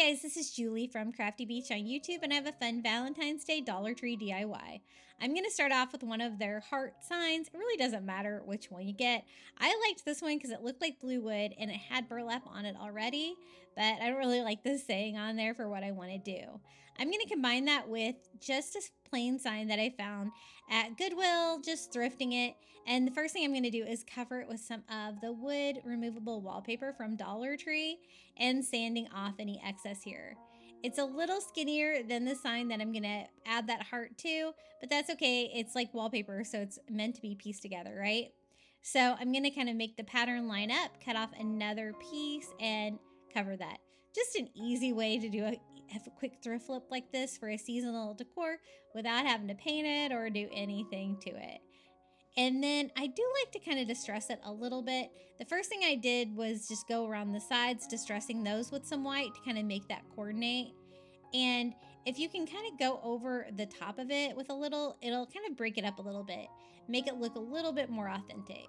guys, this is Julie from Crafty Beach on YouTube, and I have a fun Valentine's Day Dollar Tree DIY. I'm going to start off with one of their heart signs. It really doesn't matter which one you get. I liked this one because it looked like blue wood and it had burlap on it already, but I don't really like this saying on there for what I want to do. I'm going to combine that with just a plain sign that I found at Goodwill, just thrifting it. And the first thing I'm going to do is cover it with some of the wood removable wallpaper from Dollar Tree and sanding off any excess here. It's a little skinnier than the sign that I'm going to add that heart to, but that's okay. It's like wallpaper, so it's meant to be pieced together, right? So I'm going to kind of make the pattern line up, cut off another piece, and cover that. Just an easy way to do a quick thrift flip like this for a seasonal decor without having to paint it or do anything to it. And then I do like to kind of distress it a little bit. The first thing I did was just go around the sides, distressing those with some white to kind of make that coordinate. And if you can kind of go over the top of it with a little, it'll kind of break it up a little bit, make it look a little bit more authentic.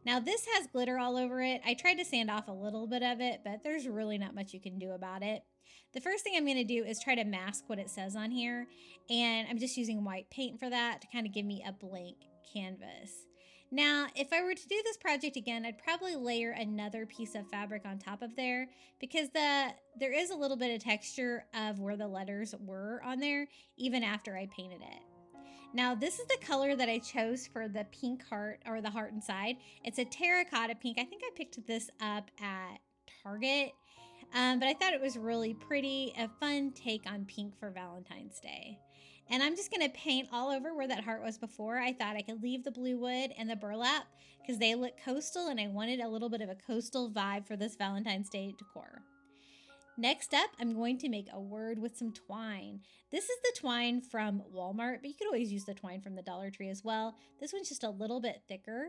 Now this has glitter all over it. I tried to sand off a little bit of it, but there's really not much you can do about it. The first thing I'm going to do is try to mask what it says on here, and I'm just using white paint for that to kind of give me a blank canvas. Now, if I were to do this project again, I'd probably layer another piece of fabric on top of there because there is a little bit of texture of where the letters were on there even after I painted it. Now, this is the color that I chose for the pink heart, or the heart inside. It's a terracotta pink. I think I picked this up at Target, but I thought it was really pretty, a fun take on pink for Valentine's Day. And I'm just going to paint all over where that heart was before. I thought I could leave the blue wood and the burlap because they look coastal, and I wanted a little bit of a coastal vibe for this Valentine's Day decor. Next up, I'm going to make a word with some twine. This is the twine from Walmart, but you could always use the twine from the Dollar Tree as well. This one's just a little bit thicker.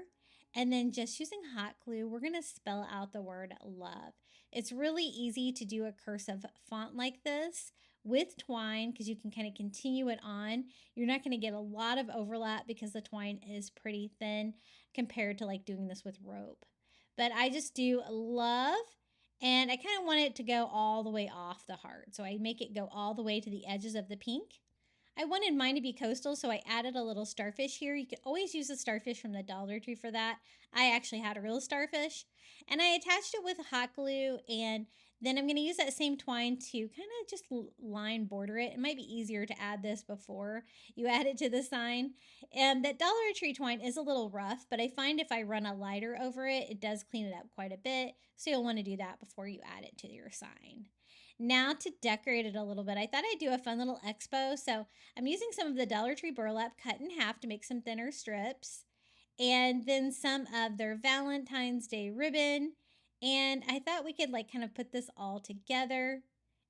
And then just using hot glue, we're going to spell out the word love. It's really easy to do a cursive font like this with twine because you can kind of continue it on. You're not going to get a lot of overlap because the twine is pretty thin compared to like doing this with rope. But I just do love. And I kind of want it to go all the way off the heart. So I make it go all the way to the edges of the pink. I wanted mine to be coastal, so I added a little starfish here. You could always use a starfish from the Dollar Tree for that. I actually had a real starfish. And I attached it with hot glue, and then I'm going to use that same twine to kind of just line border it. It might be easier to add this before you add it to the sign. And that Dollar Tree twine is a little rough, but I find if I run a lighter over it, it does clean it up quite a bit. So you'll want to do that before you add it to your sign. Now to decorate it a little bit, I thought I'd do a fun little expo. So I'm using some of the Dollar Tree burlap cut in half to make some thinner strips, and then some of their Valentine's Day ribbon. And I thought we could like kind of put this all together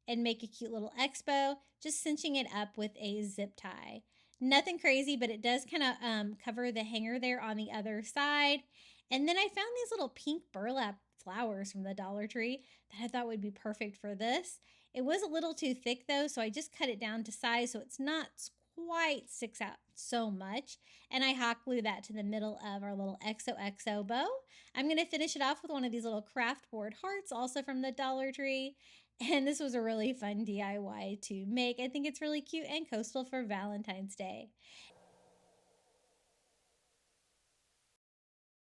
and make a cute little expo, just cinching it up with a zip tie. Nothing crazy, but it does kind of cover the hanger there on the other side. And then I found these little pink burlap flowers from the Dollar Tree that I thought would be perfect for this. It was a little too thick though, so I just cut it down to size so it's not quite sticks out so much. And I hot glue that to the middle of our little XOXO bow. I'm going to finish it off with one of these little craft board hearts, also from the Dollar Tree. And this was a really fun DIY to make. I think it's really cute and coastal for Valentine's Day.